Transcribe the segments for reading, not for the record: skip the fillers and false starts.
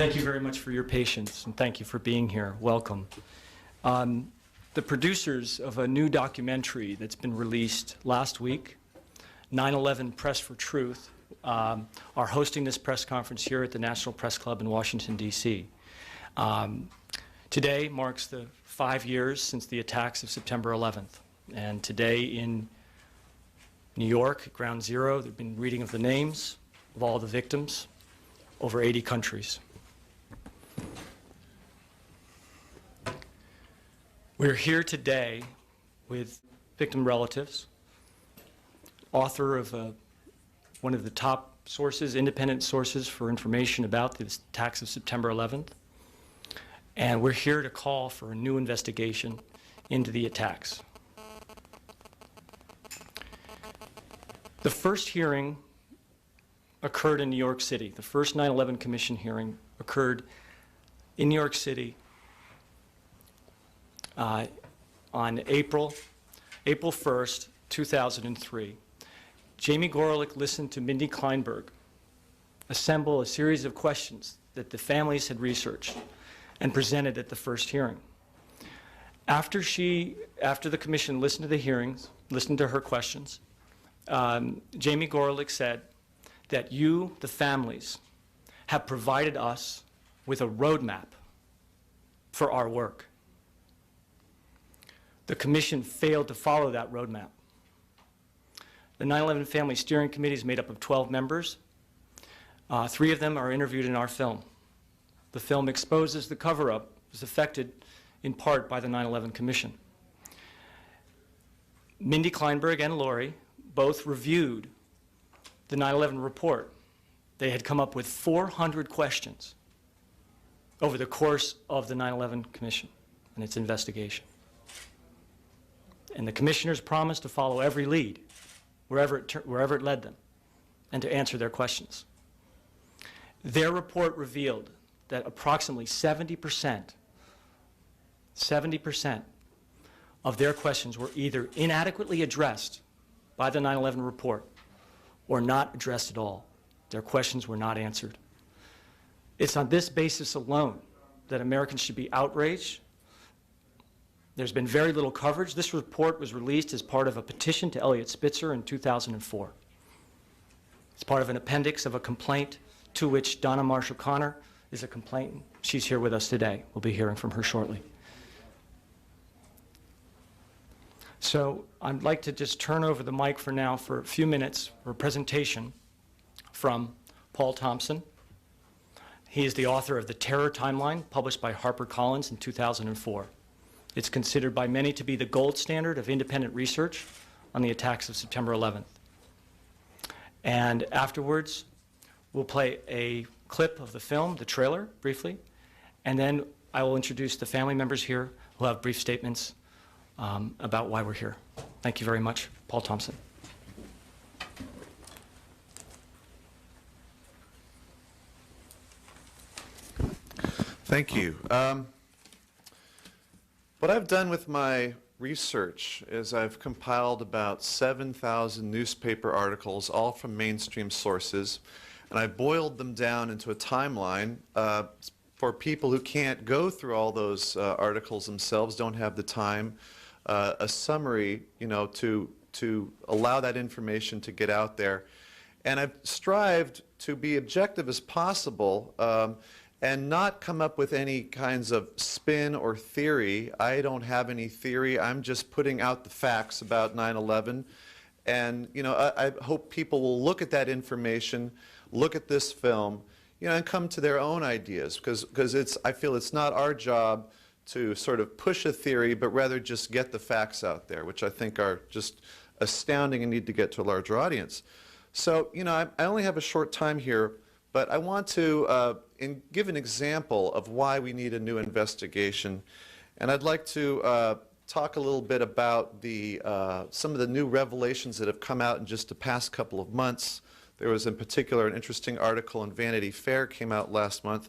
Thank you very much for your patience, and thank you for being here. Welcome. The producers of a new documentary that's been released last week, 9/11 Press for Truth, are hosting this press conference here at the National Press Club in Washington, D.C. Today marks the 5 years since the attacks of September 11th. And today in New York, at Ground Zero, there have been reading of the names of all the victims, over 80 countries. We're here today with victim relatives, author of one of the top sources, independent sources for information about the attacks of September 11th. And we're here to call for a new investigation into the attacks. The first hearing occurred in New York City. The first 9/11 Commission hearing occurred in New York City on April 1st, 2003. Jamie Gorelick listened to Mindy Kleinberg assemble a series of questions that the families had researched and presented at the first hearing. After the commission listened to the hearings, listened to her questions, Jamie Gorelick said that you, the families, have provided us with a roadmap for our work. The commission failed to follow that roadmap. The 9/11 Family Steering Committee is made up of 12 members. 3 of them are interviewed in our film. The film exposes the cover-up was affected in part by the 9/11 Commission. Mindy Kleinberg and Lori both reviewed the 9/11 report. They had come up with 400 questions over the course of the 9/11 Commission and its investigation. And the commissioners promised to follow every lead, wherever it led them, and to answer their questions. Their report revealed that approximately 70% of their questions were either inadequately addressed by the 9/11 report or not addressed at all. Their questions were not answered. It's on this basis alone that Americans should be outraged. There's been very little coverage. This report was released as part of a petition to Eliot Spitzer in 2004. It's part of an appendix of a complaint to which Donna Marshall Connor is a complainant. She's here with us today. We'll be hearing from her shortly. So I'd like to just turn over the mic for now for a few minutes for a presentation from Paul Thompson. He is the author of The Terror Timeline, published by HarperCollins in 2004. It's considered by many to be the gold standard of independent research on the attacks of September 11th. And afterwards, we'll play a clip of the film, the trailer, briefly, and then I will introduce the family members here who have brief statements about why we're here. Thank you very much. Paul Thompson. Thank you. What I've done with my research is I've compiled about 7,000 newspaper articles, all from mainstream sources, and I boiled them down into a timeline for people who can't go through all those articles themselves, don't have the time, a summary, to allow that information to get out there. And I've strived to be objective as possible and not come up with any kinds of spin or theory. I don't have any theory. I'm just putting out the facts about 9/11. And I hope people will look at that information, look at this film, and come to their own ideas, because I feel it's not our job to sort of push a theory, but rather just get the facts out there, which I think are just astounding and need to get to a larger audience. So, I only have a short time here, but I want to give an example of why we need a new investigation. And I'd like to talk a little bit about some of the new revelations that have come out in just the past couple of months. There was in particular an interesting article in Vanity Fair came out last month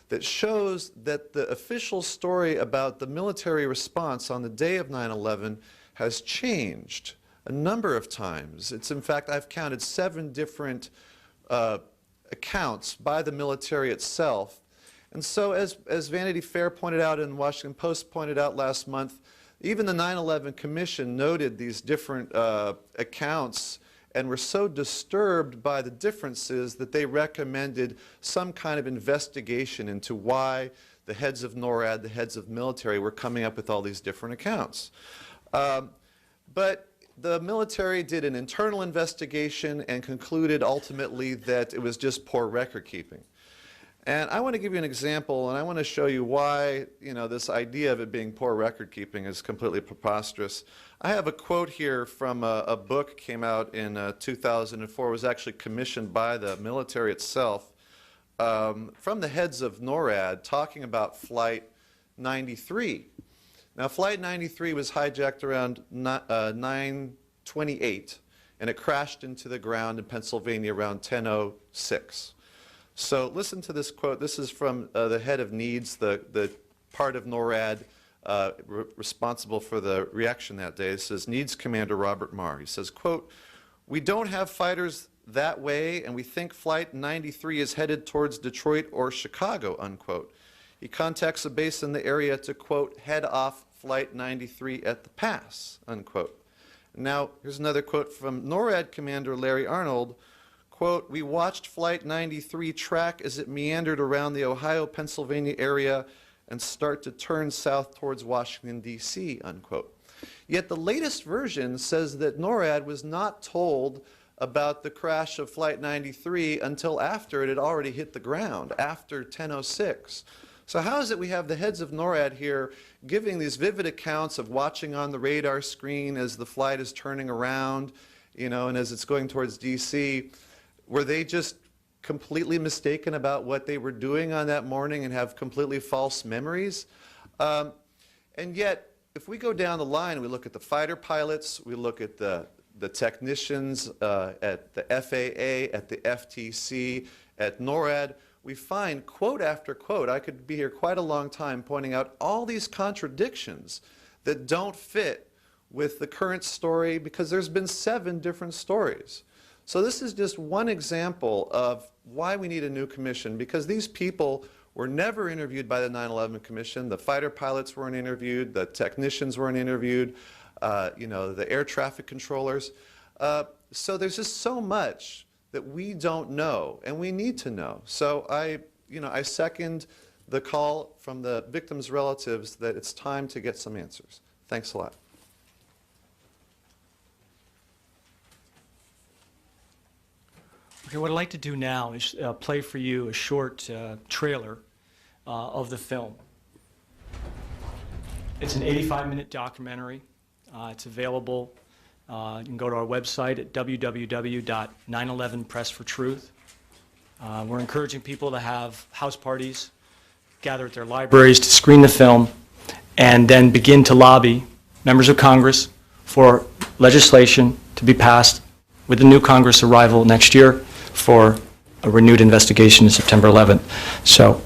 that shows that the official story about the military response on the day of 9/11 has changed a number of times. It's, in fact, I've counted 7 different accounts by the military itself, And so as Vanity Fair pointed out and Washington Post pointed out last month, even the 9/11 Commission noted these different accounts and were so disturbed by the differences that they recommended some kind of investigation into why the heads of NORAD, the heads of military, were coming up with all these different accounts. But the military did an internal investigation and concluded ultimately that it was just poor record keeping. And I want to give you an example, and I want to show you why, this idea of it being poor record keeping is completely preposterous. I have a quote here from a book came out in 2004. It was actually commissioned by the military itself, from the heads of NORAD talking about Flight 93. Now, Flight 93 was hijacked around 9/28, and it crashed into the ground in Pennsylvania around 10:06. So listen to this quote. This is from the head of NEADS, the part of NORAD responsible for the reaction that day. It says, NEADS Commander Robert Marr. He says, quote, "We don't have fighters that way, and we think Flight 93 is headed towards Detroit or Chicago," unquote. He contacts a base in the area to, quote, "head off Flight 93 at the pass," unquote. Now, here's another quote from NORAD Commander Larry Arnold. Quote, "We watched Flight 93 track as it meandered around the Ohio-Pennsylvania area and start to turn south towards Washington, D.C., unquote. Yet the latest version says that NORAD was not told about the crash of Flight 93 until after it had already hit the ground, after 10:06. So how is it we have the heads of NORAD here giving these vivid accounts of watching on the radar screen as the flight is turning around, and as it's going towards D.C., were they just completely mistaken about what they were doing on that morning and have completely false memories? And yet, if we go down the line, we look at the fighter pilots, we look at the technicians at the FAA, at the FTC, at NORAD, we find quote after quote, I could be here quite a long time pointing out all these contradictions that don't fit with the current story, because there's been 7 different stories. So this is just one example of why we need a new commission, because these people were never interviewed by the 9/11 Commission. The fighter pilots weren't interviewed, the technicians weren't interviewed, the air traffic controllers. So there's just so much that we don't know, and we need to know. So I second the call from the victims' relatives that it's time to get some answers. Thanks a lot. Okay, what I'd like to do now is play for you a short trailer of the film. It's an 85-minute documentary. It's available. You can go to our website at www.911pressfortruth. We're encouraging people to have house parties, gather at their libraries to screen the film, and then begin to lobby members of Congress for legislation to be passed with the new Congress arrival next year for a renewed investigation on September 11th. So,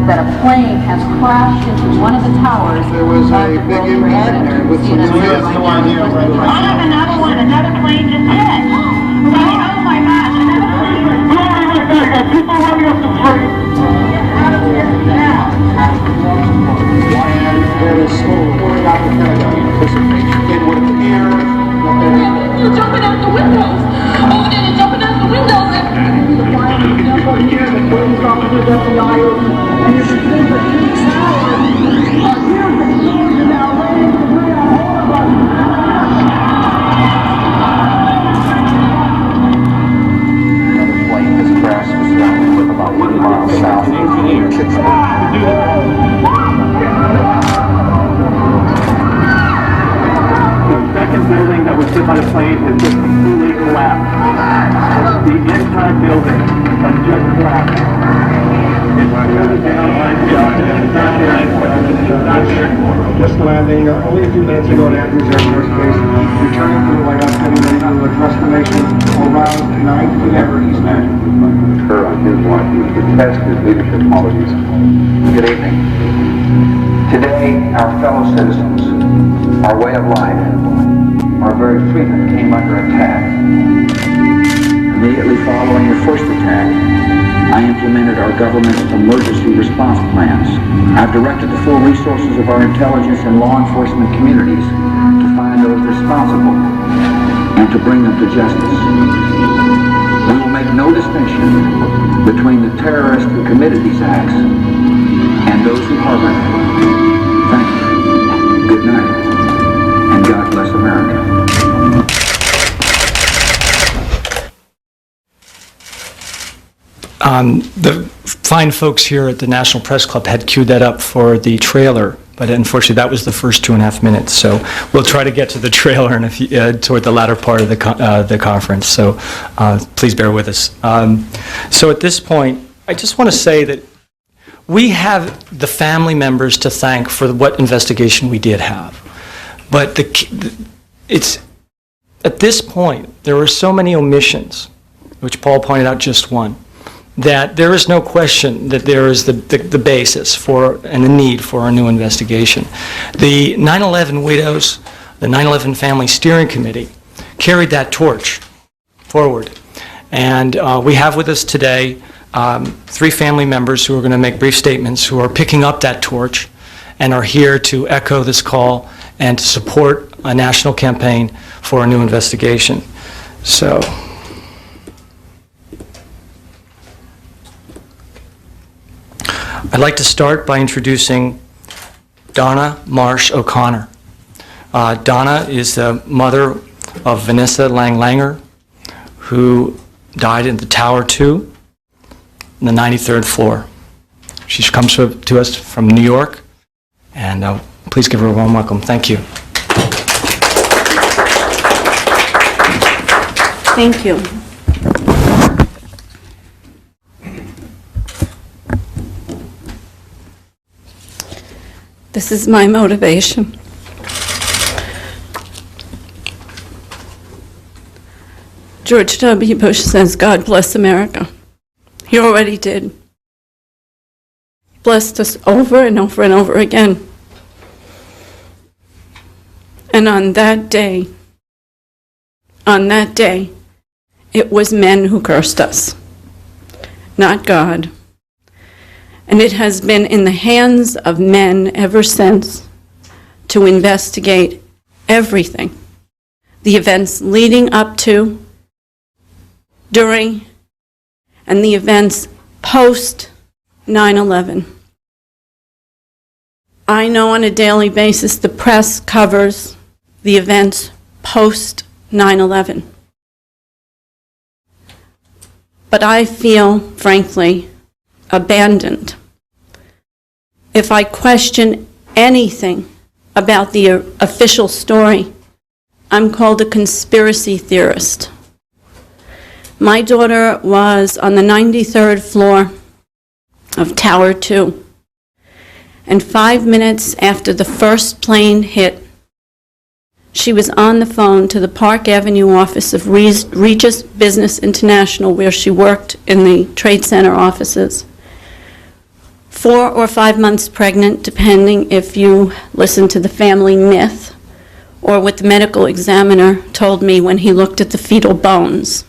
that a plane has crashed into one of the towers. There was a big impact with some serious idea. I have another one. Another plane just hit. Oh my gosh! Another plane. People running up the plane. Out of here now. There is so worried out the anticipation. It would appear that You're jumping out the windows. Oh, they're jumping out the windows. the fire is up here, the police officers up the aisle, and you can see the 2 towers are here, the soldiers now ready to bring a hold of us. second building that was hit by the plane has just completely collapsed. The entire building has just collapsed. It's not here. Just landing only a few minutes ago at Andrews Air Force Base, returning to the White House, getting ready to address the nation around 9 p.m. Eastern. Occur on his watch was to test his leadership qualities. Good evening. Today, our fellow citizens, our way of life, our very freedom came under attack. Immediately following the first attack, I implemented our government's emergency response plans. I've directed the full resources of our intelligence and law enforcement communities to find those responsible and to bring them to justice. We will make no distinction between the terrorists who committed these acts and those who harbor them. Thank you. Good night. And God bless America. The fine folks here at the National Press Club had queued that up for the trailer, but unfortunately that was the first 2.5 minutes. So we'll try to get to the trailer toward the latter part of the conference. So please bear with us. So at this point, I just want to say that we have the family members to thank for what investigation we did have. But it's at this point, there were so many omissions, which Paul pointed out just one, that there is no question that there is the basis for and the need for a new investigation. The 9/11 widows, the 9/11 Family Steering Committee, carried that torch forward. And we have with us today 3 family members who are going to make brief statements who are picking up that torch and are here to echo this call and to support a national campaign for a new investigation. So. I'd like to start by introducing Donna Marsh O'Connor. Donna is the mother of Vanessa Lang Langer, who died in the Tower 2, on the 93rd floor. She comes to us from New York, and please give her a warm welcome. Thank you. Thank you. This is my motivation. George W. Bush says, God bless America. He already did. He blessed us over and over and over again. And on that day, it was men who cursed us, not God. And it has been in the hands of men ever since to investigate everything. The events leading up to, during, and the events post 9/11. I know on a daily basis the press covers the events post 9/11. But I feel, frankly, abandoned if I question anything about the official story. I'm called a conspiracy theorist. My daughter was on the 93rd floor of Tower 2, and 5 minutes after the first plane hit, she was on the phone to the Park Avenue office of Regis Business International, where she worked in the Trade Center offices. 4 or 5 months pregnant, depending if you listen to the family myth or what the medical examiner told me when he looked at the fetal bones.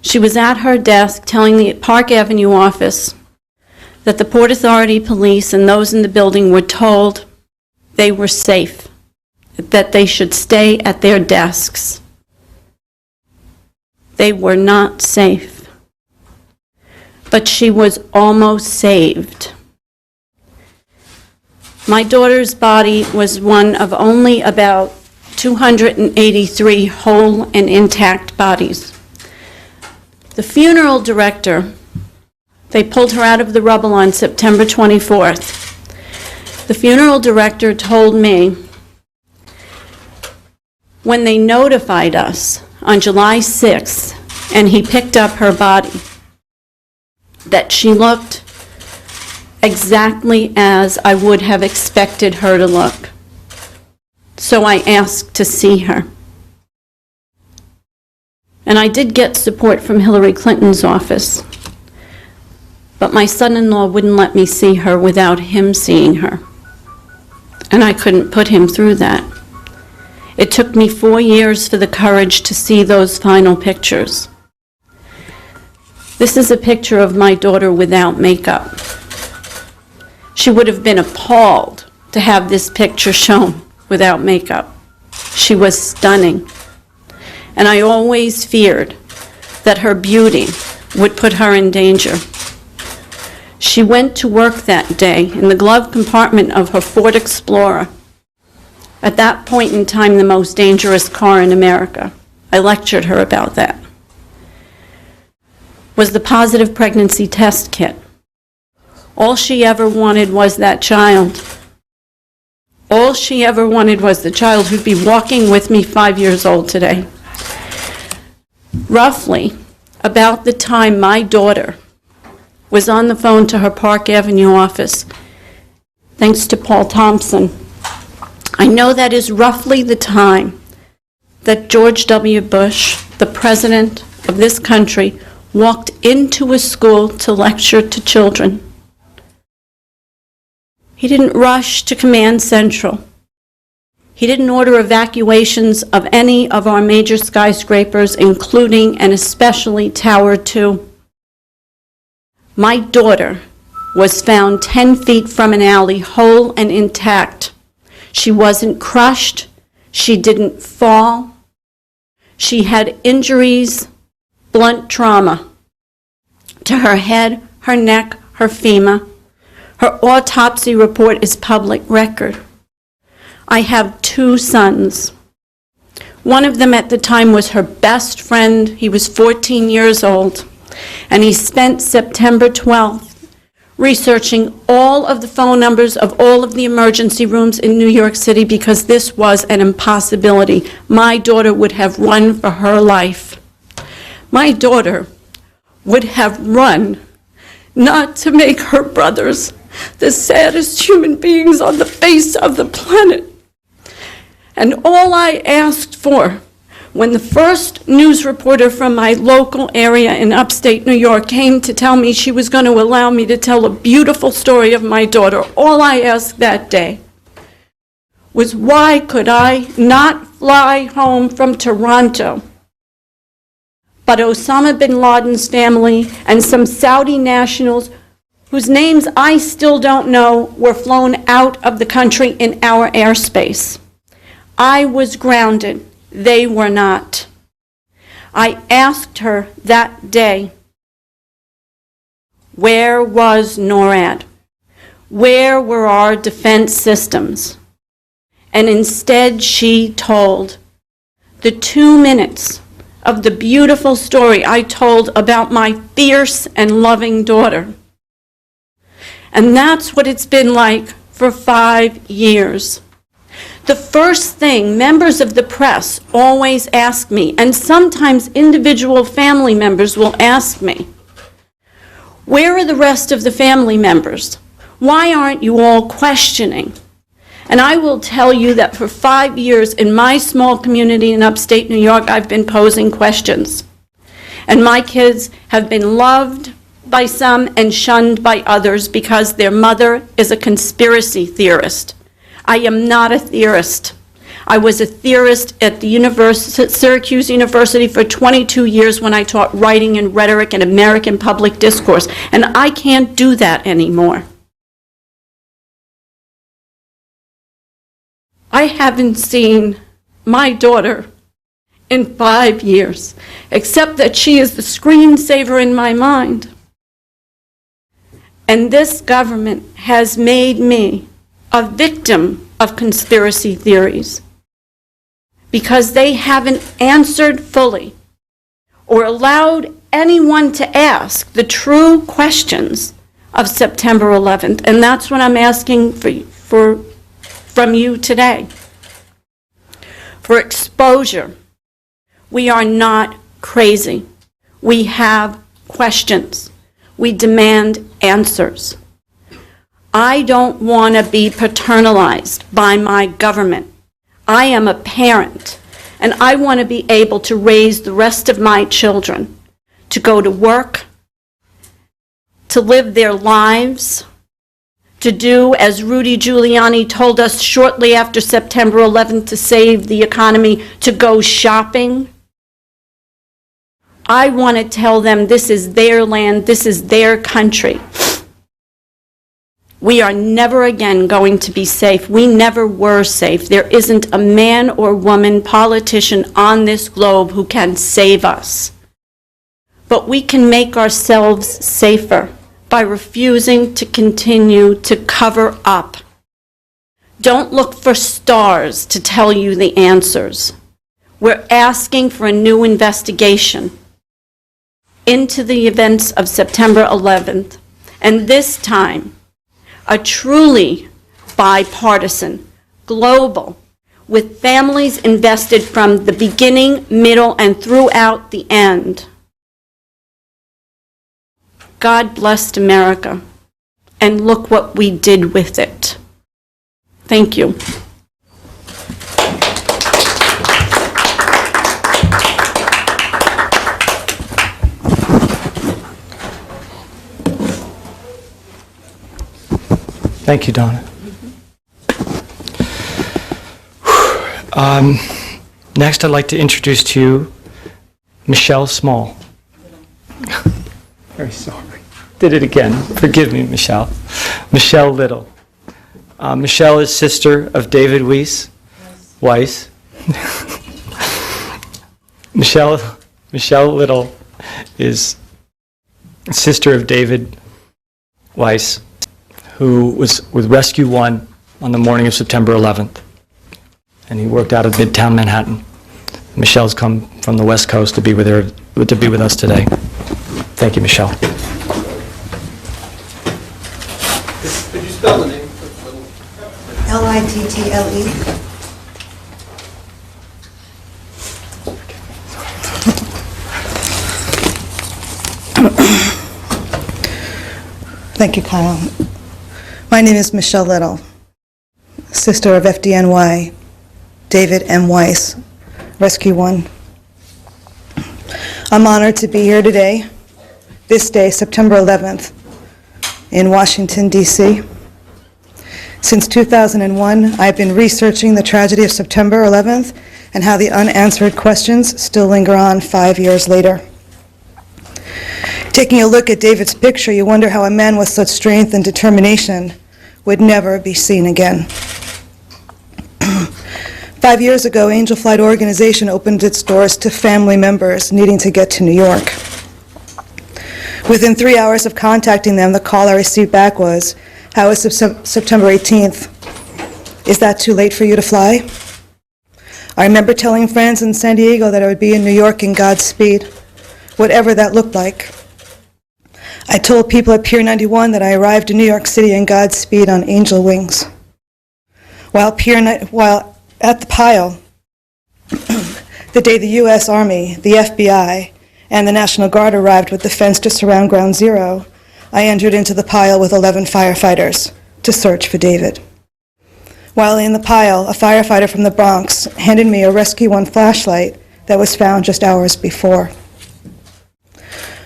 She was at her desk telling the Park Avenue office that the Port Authority police and those in the building were told they were safe, that they should stay at their desks. They were not safe. But she was almost saved. My daughter's body was one of only about 283 whole and intact bodies. The funeral director They pulled her out of the rubble on September 24th. The funeral director told me when they notified us on July 6th and he picked up her body that she looked exactly as I would have expected her to look. So I asked to see her. And I did get support from Hillary Clinton's office, but my son-in-law wouldn't let me see her without him seeing her. And I couldn't put him through that. It took me 4 years for the courage to see those final pictures. This is a picture of my daughter without makeup. She would have been appalled to have this picture shown without makeup. She was stunning. And I always feared that her beauty would put her in danger. She went to work that day in the glove compartment of her Ford Explorer. At that point in time, the most dangerous car in America. I lectured her about that. Was the positive pregnancy test kit. All she ever wanted was that child. All she ever wanted was the child who'd be walking with me 5 years old today. Roughly, about the time my daughter was on the phone to her Park Avenue office, thanks to Paul Thompson, I know that is roughly the time that George W. Bush, the president of this country, walked into a school to lecture to children. He didn't rush to Command Central. He didn't order evacuations of any of our major skyscrapers, including and especially Tower 2. My daughter was found 10 feet from an alley, whole and intact. She wasn't crushed. She didn't fall. She had injuries, blunt trauma to her head, her neck, her femur. Her autopsy report is public record. I have 2 sons. One of them at the time was her best friend. He was 14 years old, and he spent September 12th researching all of the phone numbers of all of the emergency rooms in New York City because this was an impossibility. My daughter would have run for her life. My daughter would have run not to make her brothers the saddest human beings on the face of the planet. And all I asked for when the first news reporter from my local area in upstate New York came to tell me she was going to allow me to tell a beautiful story of my daughter, all I asked that day was, why could I not fly home from Toronto? But Osama bin Laden's family and some Saudi nationals whose names I still don't know were flown out of the country in our airspace. I was grounded. They were not. I asked her that day, where was NORAD? Where were our defense systems? And instead she told the 2 minutes of the beautiful story I told about my fierce and loving daughter. And that's what it's been like for 5 years. The first thing members of the press always ask me, and sometimes individual family members will ask me, where are the rest of the family members? Why aren't you all questioning? And I will tell you that for 5 years in my small community in upstate New York, I've been posing questions. And my kids have been loved by some and shunned by others because their mother is a conspiracy theorist. I am not a theorist. I was a theorist at the Syracuse University for 22 years when I taught writing and rhetoric and American public discourse, and I can't do that anymore. I haven't seen my daughter in 5 years, except that she is the screensaver in my mind. And this government has made me a victim of conspiracy theories because they haven't answered fully or allowed anyone to ask the true questions of September 11th, and that's what I'm asking from you today. For exposure. We are not crazy. We have questions. We demand answers. I don't want to be paternalized by my government. I am a parent, and I want to be able to raise the rest of my children, to go to work, to live their lives, to do, as Rudy Giuliani told us shortly after September 11th, to save the economy, to go shopping. I want to tell them this is their land, this is their country. We are never again going to be safe. We never were safe. There isn't a man or woman, politician on this globe who can save us. But we can make ourselves safer by refusing to continue to cover up. Don't look for stars to tell you the answers. We're asking for a new investigation into the events of September 11th, and this time, a truly bipartisan, global, with families invested from the beginning, middle, and throughout the end. God blessed America, and look what we did with it. Thank you. Thank you, Donna. Next, I'd like to introduce to you Michelle Small. Very sorry. Did it again. Forgive me, Michelle. Michelle Little. Michelle is sister of David Weiss. Michelle Little is sister of David Weiss, who was with Rescue 1 on the morning of September 11th. And he worked out of Midtown Manhattan. Michelle's come from the West Coast to be with us today. Thank you, Michelle. Could you spell the name? Little. Thank you, Kyle. My name is Michelle Little, sister of FDNY, David M. Weiss, Rescue 1. I'm honored to be here today, this day, September 11th, in Washington, D.C. Since 2001, I've been researching the tragedy of September 11th and how the unanswered questions still linger on 5 years later. Taking a look at David's picture, you wonder how a man with such strength and determination would never be seen again. 5 years ago, Angel Flight Organization opened its doors to family members needing to get to New York. Within 3 hours of contacting them, the call I received back was, "How is September 18th? Is that too late for you to fly?" I remember telling friends in San Diego that I would be in New York in Godspeed, whatever that looked like. I told people at Pier 91 that I arrived in New York City in Godspeed on angel wings. While at the pile, the day the U.S. Army, the FBI, and the National Guard arrived with the fence to surround Ground Zero, I entered into the pile with 11 firefighters to search for David. While in the pile, a firefighter from the Bronx handed me a Rescue 1 flashlight that was found just hours before.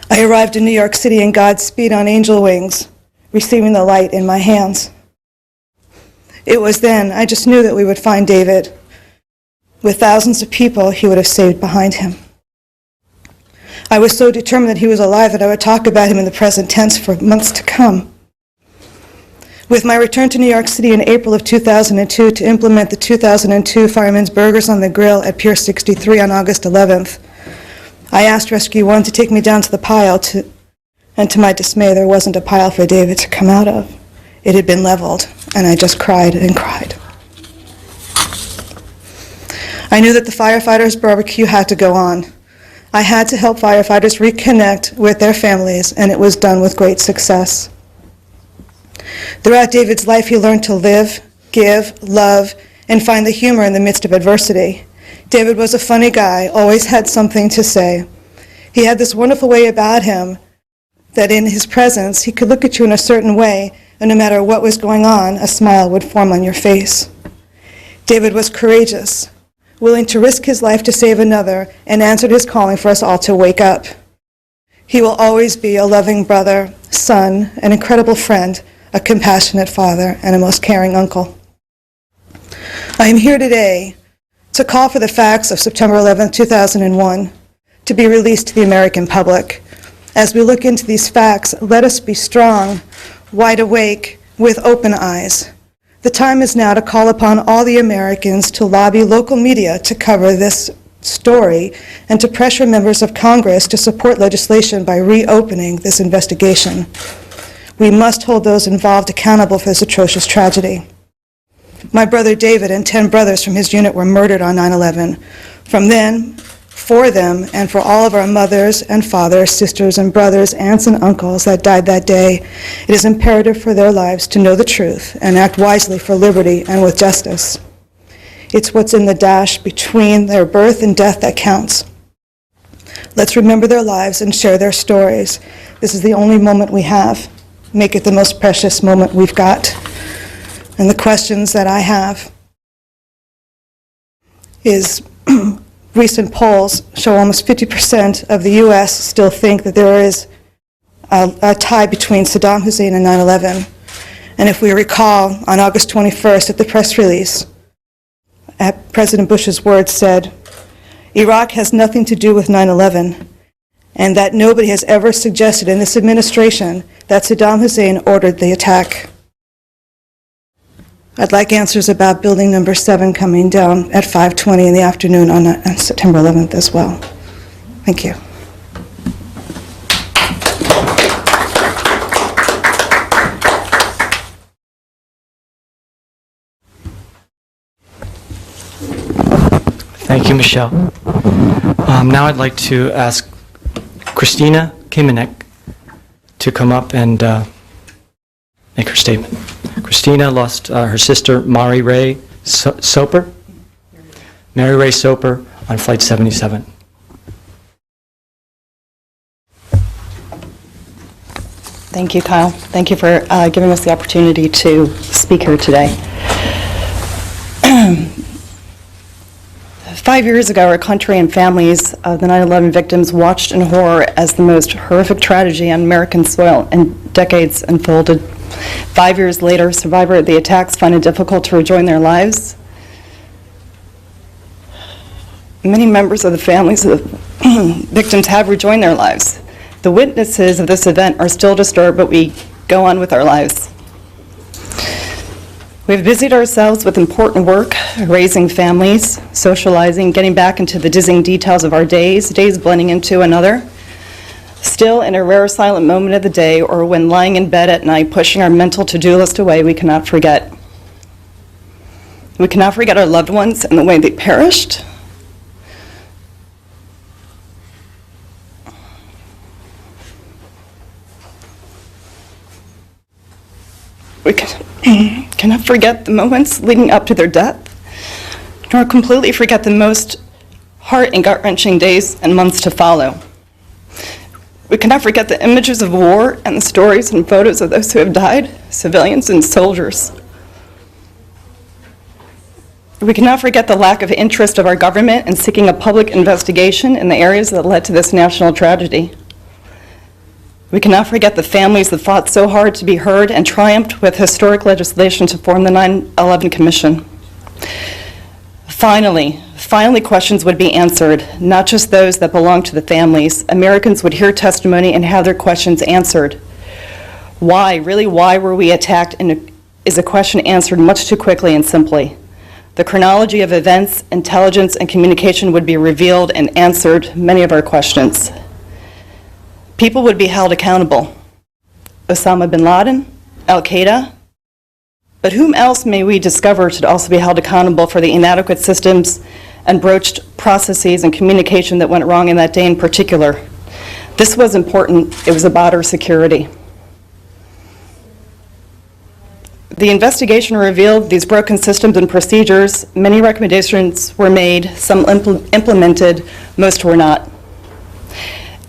I arrived in New York City in Godspeed on angel wings, receiving the light in my hands. It was then I just knew that we would find David. With thousands of people he would have saved behind him. I was so determined that he was alive that I would talk about him in the present tense for months to come. With my return to New York City in April of 2002 to implement the 2002 Fireman's Burgers on the Grill at Pier 63 on August 11th, I asked Rescue 1 to take me down to the pile, and to my dismay, there wasn't a pile for David to come out of. It had been leveled, and I just cried and cried. I knew that the firefighters' barbecue had to go on. I had to help firefighters reconnect with their families, and it was done with great success. Throughout David's life, he learned to live, give, love, and find the humor in the midst of adversity. David was a funny guy, always had something to say. He had this wonderful way about him that in his presence, he could look at you in a certain way, and no matter what was going on, a smile would form on your face. David was courageous, willing to risk his life to save another, and answered his calling for us all to wake up. He will always be a loving brother, son, an incredible friend, a compassionate father, and a most caring uncle. I am here today to call for the facts of September 11, 2001 to be released to the American public. As we look into these facts, let us be strong, wide awake, with open eyes. The time is now to call upon all the Americans to lobby local media to cover this story and to pressure members of Congress to support legislation by reopening this investigation. We must hold those involved accountable for this atrocious tragedy. My brother David and 10 brothers from his unit were murdered on 9/11. From then, for them, and for all of our mothers and fathers, sisters and brothers, aunts and uncles that died that day, it is imperative for their lives to know the truth and act wisely for liberty and with justice. It's what's in the dash between their birth and death that counts. Let's remember their lives and share their stories. This is the only moment we have. Make it the most precious moment we've got. And the questions that I have is, recent polls show almost 50% of the U.S. still think that there is a tie between Saddam Hussein and 9/11. And if we recall, on August 21st at the press release, President Bush's words said, Iraq has nothing to do with 9/11, and that nobody has ever suggested in this administration that Saddam Hussein ordered the attack. I'd like answers about building number 7 coming down at 5:20 in the afternoon on September 11th as well. Thank you. Thank you, Michelle. Now I'd like to ask Christina Kamenek to come up and make her statement. Christina lost her sister, Mary Ray Soper. Mary Ray Soper on Flight 77. Thank you, Kyle. Thank you for giving us the opportunity to speak here today. 5 years ago, our country and families of the 9/11 victims watched in horror as the most horrific tragedy on American soil in decades unfolded. 5 years later, survivors of the attacks find it difficult to rejoin their lives. Many members of the families of the victims have rejoined their lives. The witnesses of this event are still disturbed, but we go on with our lives. We've busied ourselves with important work, raising families, socializing, getting back into the dizzying details of our days blending into another. Still, in a rare silent moment of the day, or when lying in bed at night, pushing our mental to-do list away, we cannot forget. We cannot forget our loved ones and the way they perished. We cannot forget the moments leading up to their death, nor completely forget the most heart and gut-wrenching days and months to follow. We cannot forget the images of war and the stories and photos of those who have died, civilians and soldiers. We cannot forget the lack of interest of our government in seeking a public investigation in the areas that led to this national tragedy. We cannot forget the families that fought so hard to be heard and triumphed with historic legislation to form the 9/11 Commission. Finally, questions would be answered, not just those that belong to the families. Americans would hear testimony and have their questions answered. Why, really why were we attacked, and is a question answered much too quickly and simply. The chronology of events, intelligence, and communication would be revealed and answered many of our questions. People would be held accountable. Osama bin Laden, Al-Qaeda, but whom else may we discover to also be held accountable for the inadequate systems and broached processes and communication that went wrong in that day in particular. This was important. It was about our security. The investigation revealed these broken systems and procedures. Many recommendations were made, some implemented, most were not.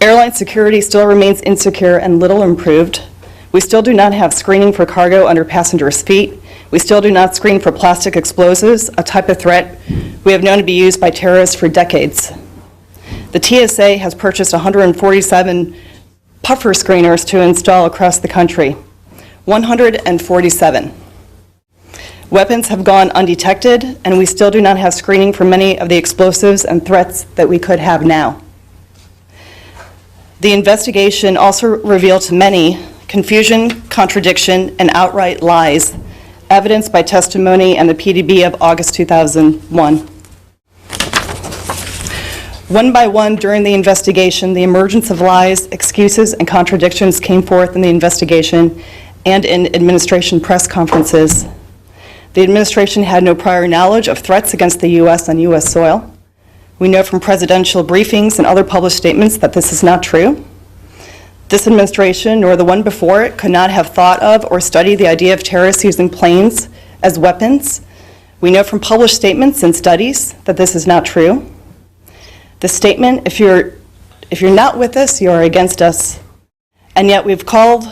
Airline security still remains insecure and little improved. We still do not have screening for cargo under passengers' feet. We still do not screen for plastic explosives, a type of threat we have known to be used by terrorists for decades. The TSA has purchased 147 puffer screeners to install across the country. 147. Weapons have gone undetected, and we still do not have screening for many of the explosives and threats that we could have now. The investigation also revealed to many confusion, contradiction, and outright lies, evidenced by testimony and the PDB of August 2001. One by one during the investigation, the emergence of lies, excuses, and contradictions came forth in the investigation and in administration press conferences. The administration had no prior knowledge of threats against the U.S. on U.S. soil. We know from presidential briefings and other published statements that this is not true. This administration, nor the one before it, could not have thought of or studied the idea of terrorists using planes as weapons. We know from published statements and studies that this is not true. The statement, if you're not with us, you are against us. And yet we've called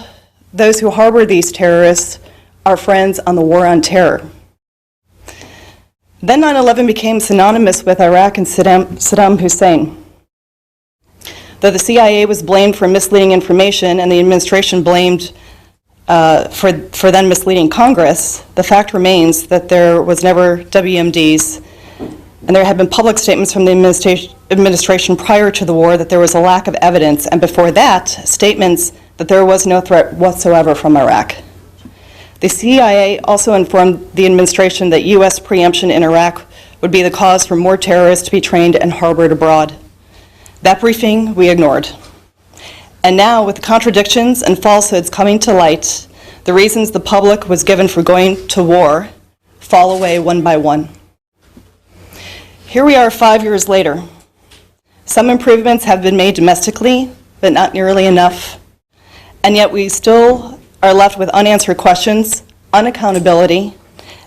those who harbor these terrorists our friends on the war on terror. Then 9/11 became synonymous with Iraq and Saddam Hussein. Though the CIA was blamed for misleading information and the administration blamed for then misleading Congress, the fact remains that there was never WMDs, and there had been public statements from the administration prior to the war that there was a lack of evidence, and before that, statements that there was no threat whatsoever from Iraq. The CIA also informed the administration that U.S. preemption in Iraq would be the cause for more terrorists to be trained and harbored abroad. That briefing we ignored. And now, with the contradictions and falsehoods coming to light, the reasons the public was given for going to war fall away one by one. Here we are 5 years later. Some improvements have been made domestically, but not nearly enough. And yet we still are left with unanswered questions, unaccountability,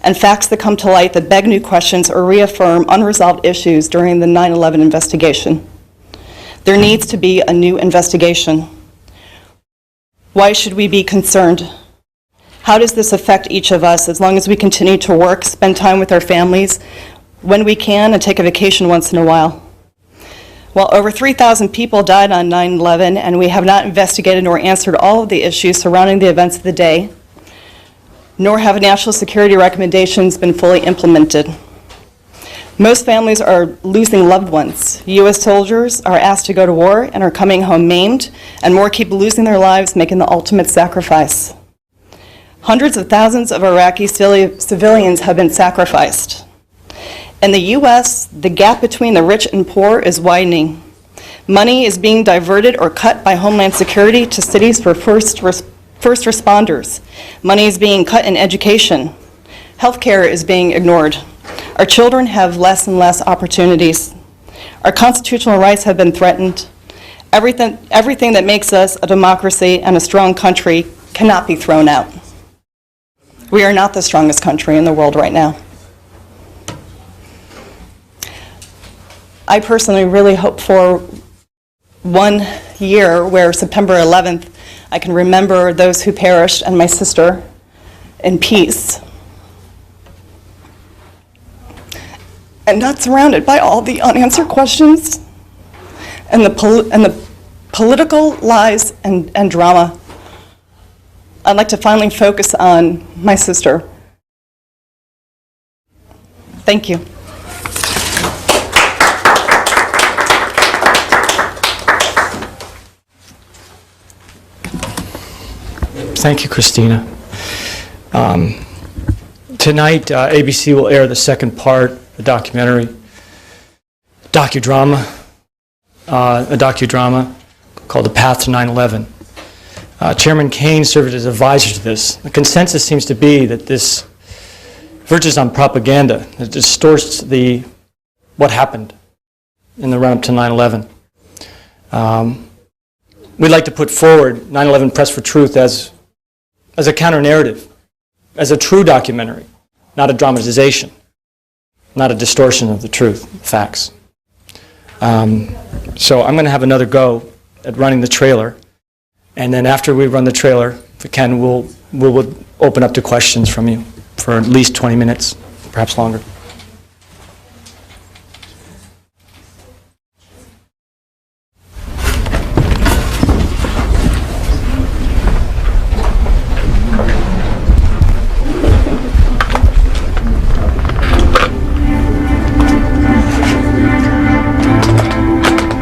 and facts that come to light that beg new questions or reaffirm unresolved issues during the 9/11 investigation. There needs to be a new investigation. Why should we be concerned? How does this affect each of us as long as we continue to work, spend time with our families when we can, and take a vacation once in a while? Well, over 3,000 people died on 9/11, and we have not investigated nor answered all of the issues surrounding the events of the day, nor have national security recommendations been fully implemented. Most families are losing loved ones. U.S. soldiers are asked to go to war and are coming home maimed, and more keep losing their lives, making the ultimate sacrifice. Hundreds of thousands of Iraqi civilians have been sacrificed. In the U.S., the gap between the rich and poor is widening. Money is being diverted or cut by Homeland Security to cities for first responders. Money is being cut in education. Healthcare is being ignored. Our children have less and less opportunities. Our constitutional rights have been threatened. Everything that makes us a democracy and a strong country cannot be thrown out. We are not the strongest country in the world right now. I personally really hope for 1 year where September 11th, I can remember those who perished and my sister in peace, and not surrounded by all the unanswered questions and the political lies and drama. I'd like to finally focus on my sister. Thank you. Thank you, Christina. Tonight, ABC will air the second part, the documentary, a docudrama called The Path to 9/11. Chairman Kane served as advisor to this. The consensus seems to be that this verges on propaganda. It distorts what happened. in the run-up to 9/11. We'd like to put forward 9/11 Press for Truth as a counter-narrative, as a true documentary, not a dramatization, not a distortion of the truth, facts. So I'm going to have another go at running the trailer, and then after we run the trailer, if we can, we'll open up to questions from you for at least 20 minutes, perhaps longer.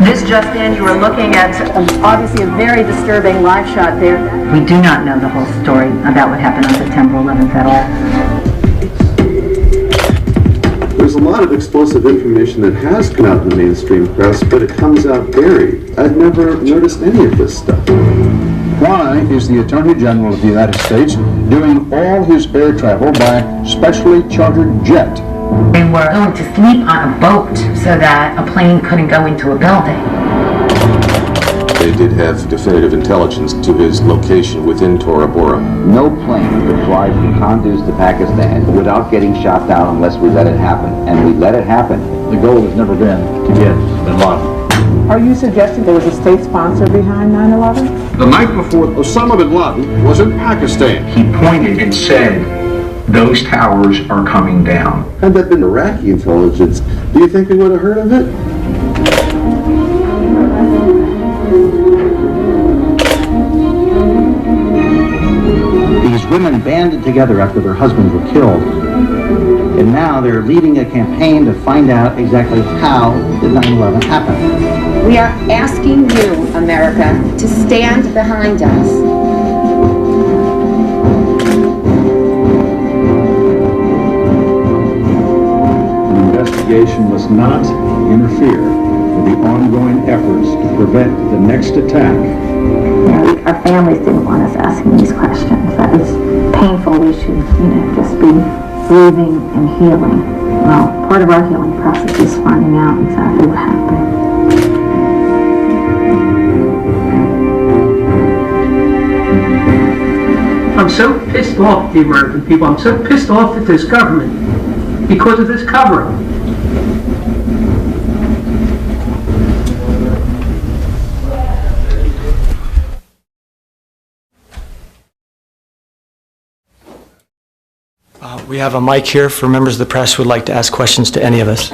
This just in, you were looking at obviously a very disturbing live shot there. We do not know the whole story about what happened on September 11th at all. There's a lot of explosive information that has come out in the mainstream press, but it comes out buried. I've never noticed any of this stuff. Why is the Attorney General of the United States doing all his air travel by specially chartered jet? They were going to sleep on a boat so that a plane couldn't go into a building. They did have definitive intelligence to his location within Tora Bora. No plane would fly from Kunduz to Pakistan without getting shot down unless we let it happen. And we let it happen. The goal has never been to get bin Laden. Are you suggesting there was a state sponsor behind 9/11? The night before, Osama bin Laden was in Pakistan. He pointed and said, those towers are coming down. Had that been Iraqi intelligence, do you think we would have heard of it? These women banded together after their husbands were killed. And now they're leading a campaign to find out exactly how did 9/11 happen. We are asking you, America, to stand behind us. Investigation must not interfere with the ongoing efforts to prevent the next attack. Our families didn't want us asking these questions. That was painful. We should, just be breathing and healing. Well, part of our healing process is finding out exactly what happened. I'm so pissed off at the American people. I'm so pissed off at this government because of this cover-up. We have a mic here for members of the press who would like to ask questions to any of us.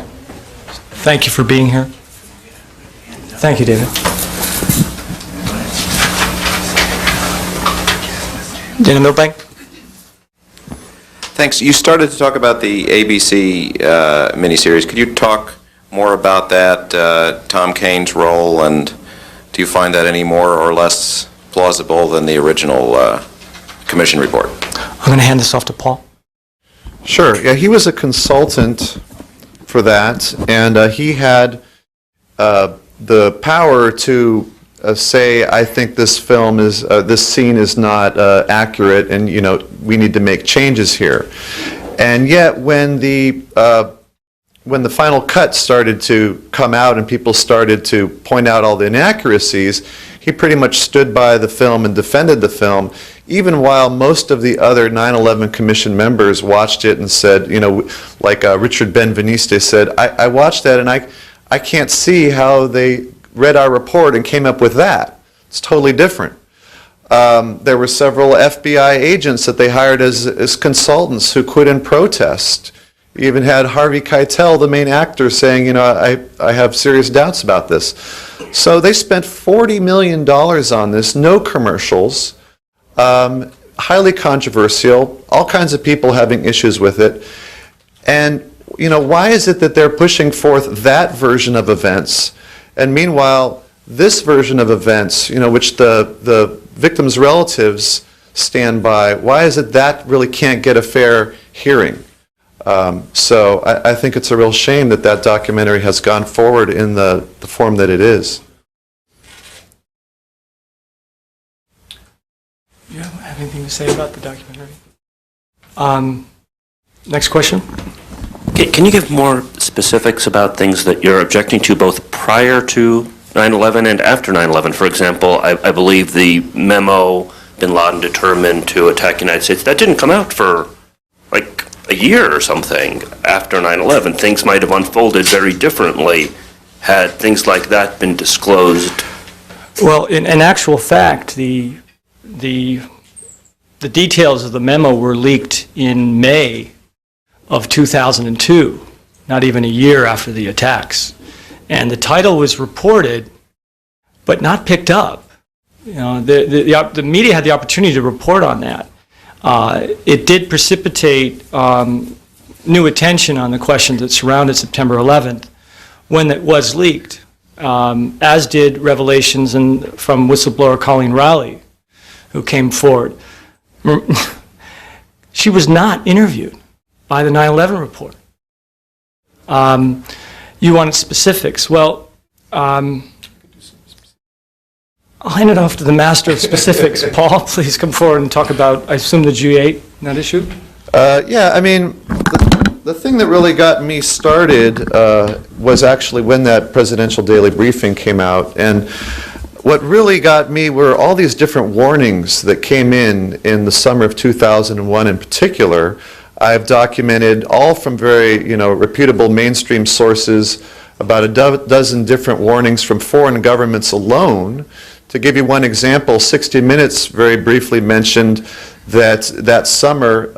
Thank you for being here. Thank you, David. Dana Milbank. Thanks. You started to talk about the ABC miniseries. Could you talk more about that, Tom Kane's role, and do you find that any more or less plausible than the original commission report? I'm going to hand this off to Paul. Sure. Yeah, he was a consultant for that, and he had the power to say, I think this film is, this scene is not accurate, and we need to make changes here. And yet, when the final cut started to come out and people started to point out all the inaccuracies, he pretty much stood by the film and defended the film, even while most of the other 9/11 Commission members watched it and said, like Richard Benveniste said, I watched that and I can't see how they read our report and came up with that. It's totally different. There were several FBI agents that they hired as consultants who quit in protest. You even had Harvey Keitel, the main actor, saying, I have serious doubts about this. So they spent $40 million on this, no commercials, highly controversial, all kinds of people having issues with it. And, why is it that they're pushing forth that version of events? And meanwhile, this version of events, which the victims' relatives stand by, why is it that really can't get a fair hearing? So I think it's a real shame that that documentary has gone forward in the form that it is. You have anything to say about the documentary? Next question. Can you give more specifics about things that you're objecting to both prior to 9/11 and after 9/11? For example, I believe the memo bin Laden determined to attack the United States, that didn't come out for like a year or something after 9/11. Things might have unfolded very differently had things like that been disclosed. Well, in actual fact, the details of the memo were leaked in May of 2002, not even a year after the attacks. And the title was reported, but not picked up. You know, the media had the opportunity to report on that. It did precipitate new attention on the questions that surrounded September 11th when it was leaked, as did revelations from whistleblower Colleen Rowley, who came forward. She was not interviewed by the 9/11 report. You wanted specifics. Well, I'll hand it off to the master of specifics. Paul, please come forward and talk about, I assume, the G8, that issue? Yeah, I mean, the thing that really got me started was actually when that presidential daily briefing came out. And what really got me were all these different warnings that came in the summer of 2001 in particular. I've documented all from very, reputable mainstream sources, about a dozen different warnings from foreign governments alone. To give you one example, 60 Minutes very briefly mentioned that summer,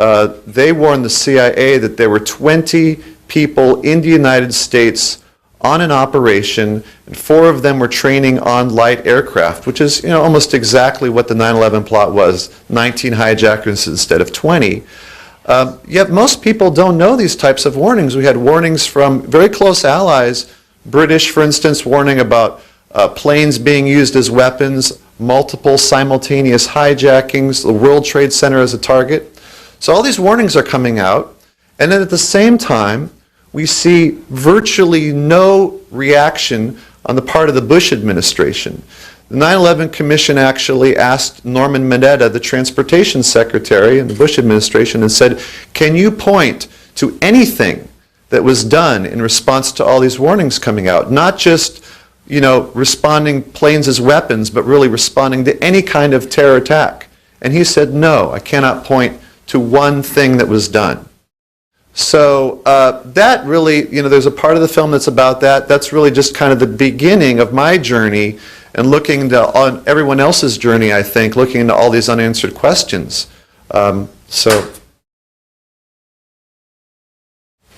they warned the CIA that there were 20 people in the United States on an operation, and 4 of them were training on light aircraft, which is almost exactly what the 9/11 plot was, 19 hijackers instead of 20. Yet most people don't know these types of warnings. We had warnings from very close allies, British, for instance, warning about planes being used as weapons, multiple simultaneous hijackings, the World Trade Center as a target. So all these warnings are coming out, and then at the same time, we see virtually no reaction on the part of the Bush administration. The 9/11 Commission actually asked Norman Mineta, the transportation secretary in the Bush administration, and said, can you point to anything that was done in response to all these warnings coming out? Not just, responding planes as weapons, but really responding to any kind of terror attack. And he said, no, I cannot point to one thing that was done. So that really, there's a part of the film that's about that. That's really just kind of the beginning of my journey and looking into everyone else's journey, I think, looking into all these unanswered questions. Can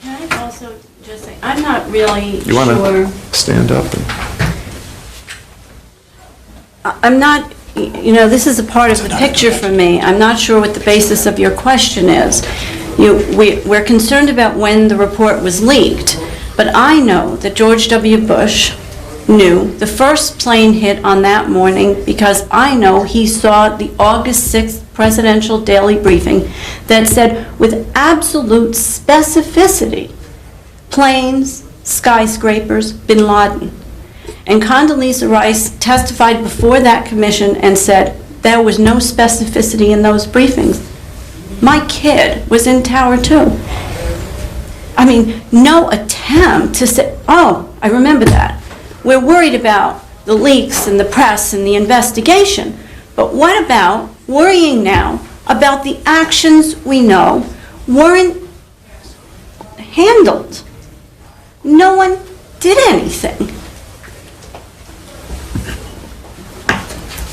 I also just say, I'm not really You want to stand up? I'm not, this is a part of the picture for me. I'm not sure what the basis of your question is. We're concerned about when the report was leaked, but I know that George W. Bush knew the first plane hit on that morning because I know he saw the August 6th presidential daily briefing that said with absolute specificity, planes, skyscrapers, bin Laden. And Condoleezza Rice testified before that commission and said there was no specificity in those briefings. My kid was in Tower 2. I mean, no attempt to say, oh, I remember that. We're worried about the leaks and the press and the investigation. But what about worrying now about the actions we know weren't handled? No one did anything.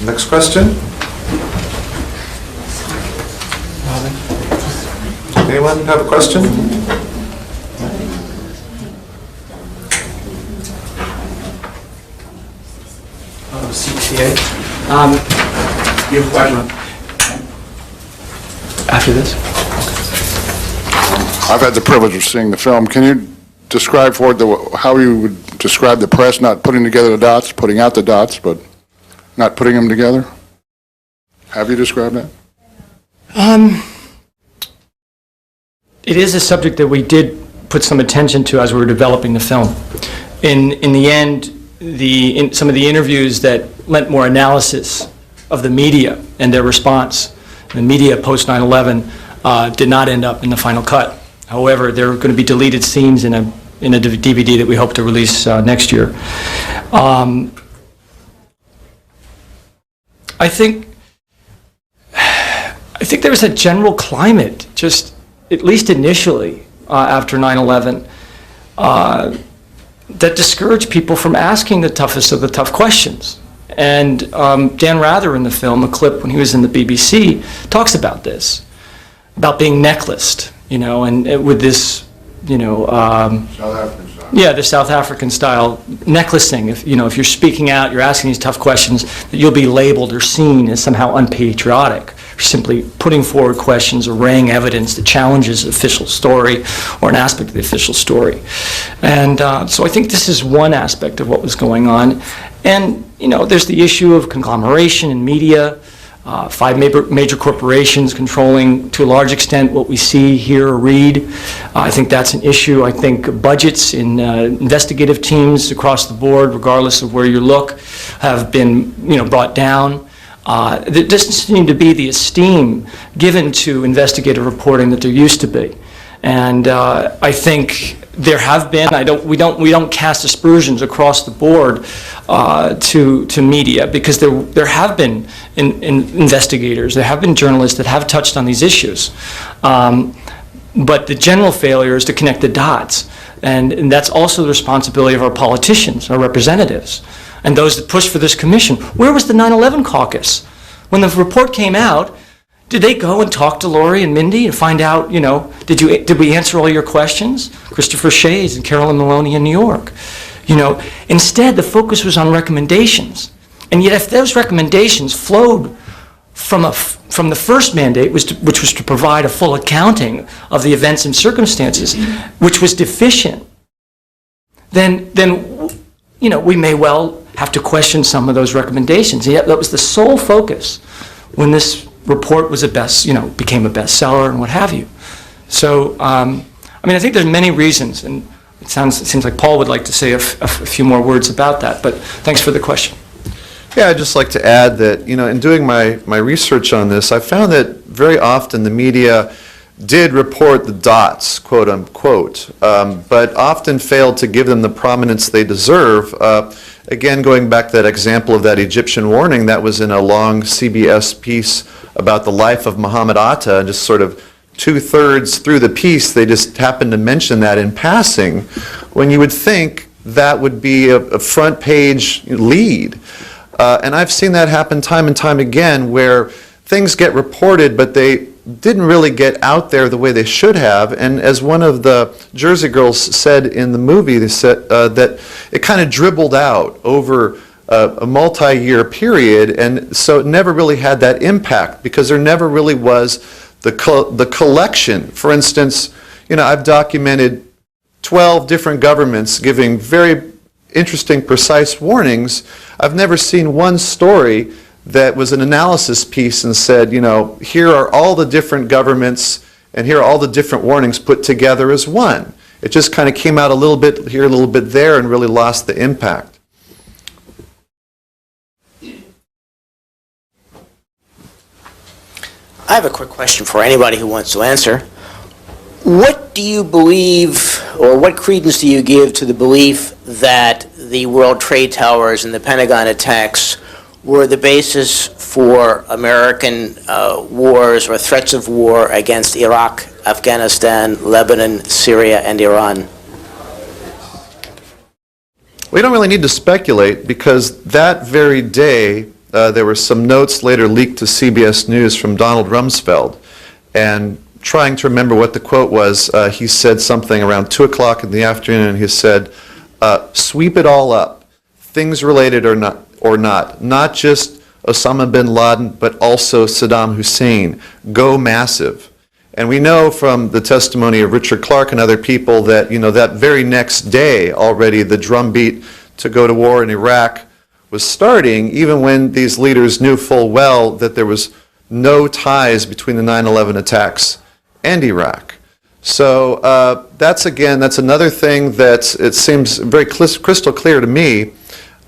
Next question? Anyone have a question? CTA. You have a question? After this? I've had the privilege of seeing the film. Can you describe for it how you would describe the press not putting together the dots, putting out the dots, but not putting them together? Have you described that? It is a subject that we did put some attention to as we were developing the film. In the end, some of the interviews that lent more analysis of the media and their response, the media post 9/11 did not end up in the final cut. However, there are going to be deleted scenes in a in a DVD that we hope to release next year. I think there was a general climate, just at least initially after 9/11, that discouraged people from asking the toughest of the tough questions. And Dan Rather in the film, a clip when he was in the BBC, talks about this, about being necklaced, and with this, South African style. Yeah, the South African style necklacing. If you're speaking out, you're asking these tough questions, that you'll be labeled or seen as somehow unpatriotic, or simply putting forward questions or arraying evidence that challenges the official story or an aspect of the official story. And so I think this is one aspect of what was going on. And there's the issue of conglomeration in media. 5 major corporations controlling, to a large extent, what we see, hear, or read. I think that's an issue. I think budgets in investigative teams across the board, regardless of where you look, have been brought down. There doesn't seem to be the esteem given to investigative reporting that there used to be. And I think there have been. We don't cast aspersions across the board to media, because there have been investigators, there have been journalists that have touched on these issues, but the general failure is to connect the dots, and that's also the responsibility of our politicians, our representatives, and those that push for this commission. Where was the 9/11 caucus when the report came out? Did they go and talk to Lori and Mindy and find out, did we answer all your questions? Christopher Shays and Carolyn Maloney in New York. Instead, the focus was on recommendations. And yet, if those recommendations flowed from the first mandate, which was to provide a full accounting of the events and circumstances, which was deficient, then we may well have to question some of those recommendations. And yet, that was the sole focus when this report was became a bestseller and what have you. So, I think there's many reasons, and it seems like Paul would like to say a few more words about that, but thanks for the question. Yeah, I'd just like to add that, in doing my research on this, I found that very often the media did report the dots, quote unquote, but often failed to give them the prominence they deserve. Again, going back to that example of that Egyptian warning, that was in a long CBS piece about the life of Muhammad Atta, and just sort of 2/3 through the piece, they just happened to mention that in passing, when you would think that would be a front page lead. And I've seen that happen time and time again, where things get reported, but they didn't really get out there the way they should have. And as one of the Jersey Girls said in the movie, they said that it kind of dribbled out over a multi-year period, and so it never really had that impact, because there never really was the collection. For instance, I've documented 12 different governments giving very interesting, precise warnings. I've never seen one story that was an analysis piece and said, here are all the different governments and here are all the different warnings put together as one. It just kind of came out a little bit here, a little bit there, and really lost the impact. I have a quick question for anybody who wants to answer. What do you believe, or what credence do you give to the belief that the World Trade Towers and the Pentagon attacks were the basis for American wars or threats of war against Iraq, Afghanistan, Lebanon, Syria, and Iran? We don't really need to speculate, because that very day, there were some notes later leaked to CBS News from Donald Rumsfeld, and trying to remember what the quote was, he said something around 2 o'clock in the afternoon, and he said, sweep it all up, things related or not just Osama bin Laden, but also Saddam Hussein, go massive. And we know from the testimony of Richard Clarke and other people that, that very next day already the drumbeat to go to war in Iraq was starting, even when these leaders knew full well that there was no ties between the 9/11 attacks and Iraq. So that's another thing that it seems very crystal clear to me,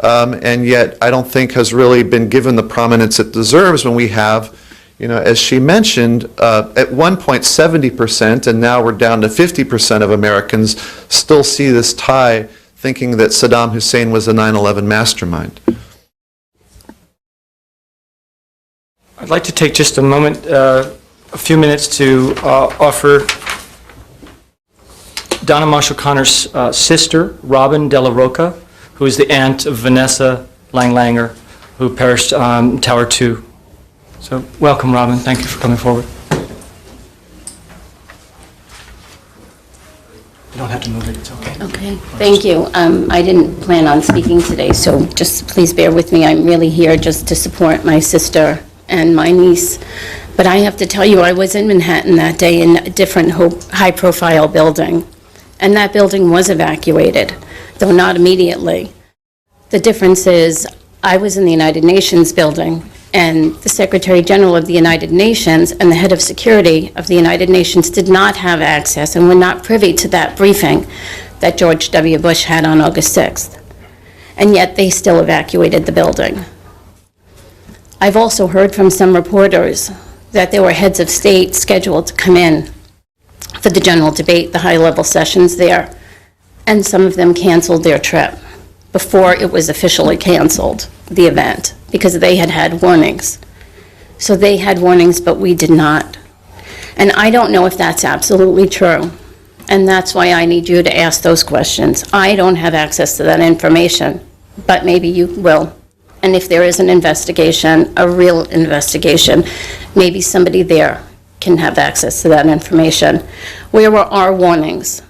and yet I don't think has really been given the prominence it deserves, when we have, as she mentioned, at one point 70%, and now we're down to 50% of Americans still see this tie, thinking that Saddam Hussein was the 9/11 mastermind. I'd like to take just a moment, a few minutes to offer Donna Marshall Connor's sister, Robin Della Rocca, who is the aunt of Vanessa Langlanger, who perished on Tower 2. So welcome, Robin. Thank you for coming forward. You don't have to move it. It's okay. Okay, thank you. I didn't plan on speaking today, so just please bear with me. I'm really here just to support my sister and my niece. But I have to tell you, I was in Manhattan that day in a different high-profile building, and that building was evacuated, though not immediately. The difference is I was in the United Nations building, and the Secretary General of the United Nations and the head of security of the United Nations did not have access and were not privy to that briefing that George W. Bush had on August 6th. And yet they still evacuated the building. I've also heard from some reporters that there were heads of state scheduled to come in for the general debate, the high-level sessions there, and some of them canceled their trip before it was officially canceled, the event, because they had had warnings. So they had warnings, but we did not. And I don't know if that's absolutely true. And that's why I need you to ask those questions. I don't have access to that information, but maybe you will. And if there is an investigation, a real investigation, maybe somebody there can have access to that information. Where were our warnings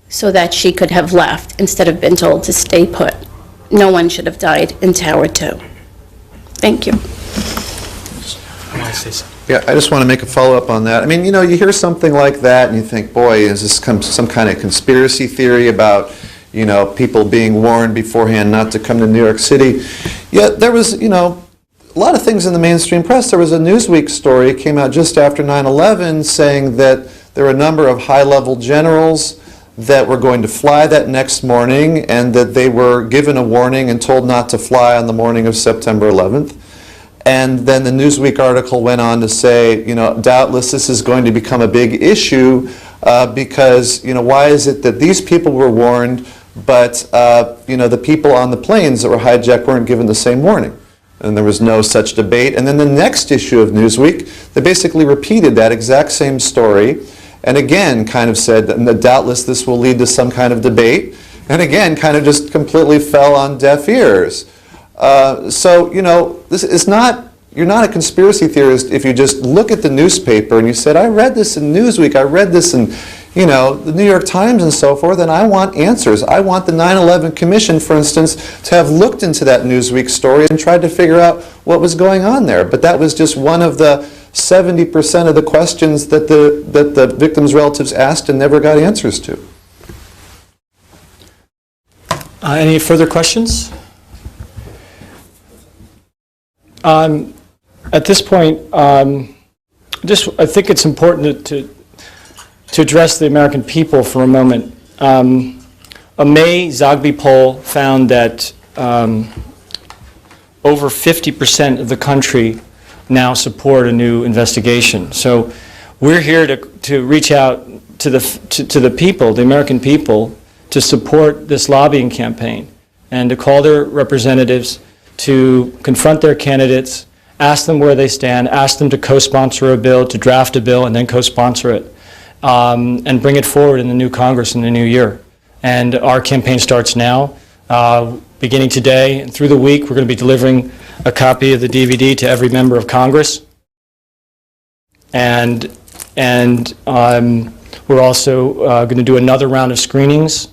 so that she could have left instead of been told to stay put? No one should have died in Tower 2. Thank you. Yeah, I just want to make a follow-up on that. I mean, you hear something like that and you think, boy, is this some kind of conspiracy theory about, people being warned beforehand not to come to New York City? Yet there was, a lot of things in the mainstream press. There was a Newsweek story, came out just after 9/11, saying that there were a number of high-level generals that were going to fly that next morning, and that they were given a warning and told not to fly on the morning of September 11th. And then the Newsweek article went on to say, doubtless this is going to become a big issue because, why is it that these people were warned, but, the people on the planes that were hijacked weren't given the same warning? And there was no such debate. And then the next issue of Newsweek, they basically repeated that exact same story, and again kind of said that doubtless this will lead to some kind of debate, and again kind of just completely fell on deaf ears. So, this is not, you're not a conspiracy theorist if you just look at the newspaper and you said, I read this in Newsweek, I read this in, the New York Times and so forth, and I want answers. I want the 9/11 Commission, for instance, to have looked into that Newsweek story and tried to figure out what was going on there. But that was just one of the 70% of the questions that the victims' relatives asked and never got answers to. Any further questions? At this point, I think it's important to address the American people for a moment. A May Zogby poll found that over 50% of the country now support a new investigation. So we're here to reach out to the people, the American people, to support this lobbying campaign and to call their representatives, to confront their candidates, ask them where they stand, ask them to co-sponsor a bill, to draft a bill and then co-sponsor it, and bring it forward in the new Congress in the new year. And our campaign starts now. Beginning today and through the week, we're going to be delivering a copy of the DVD to every member of Congress. And we're also going to do another round of screenings.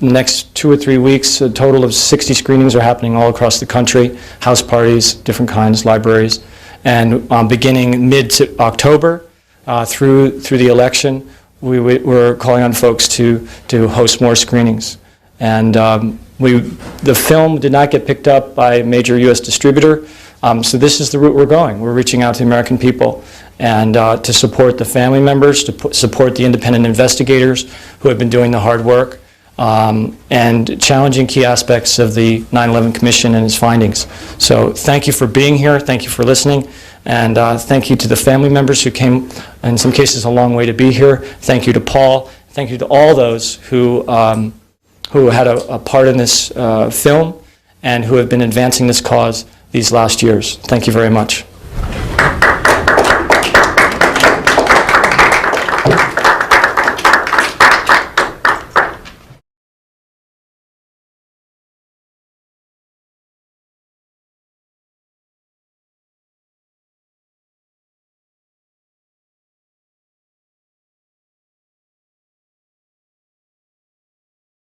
Next 2 or 3 weeks, a total of 60 screenings are happening all across the country, house parties, different kinds, libraries. And beginning mid-October through the election, we're calling on folks to host more screenings. And the film did not get picked up by a major U.S. distributor, so this is the route we're going. We're reaching out to the American people and to support the family members, to support the independent investigators who have been doing the hard work, and challenging key aspects of the 9/11 Commission and its findings. So thank you for being here. Thank you for listening. And thank you to the family members who came, in some cases, a long way to be here. Thank you to Paul. Thank you to all those who had a part in this film and who have been advancing this cause these last years. Thank you very much.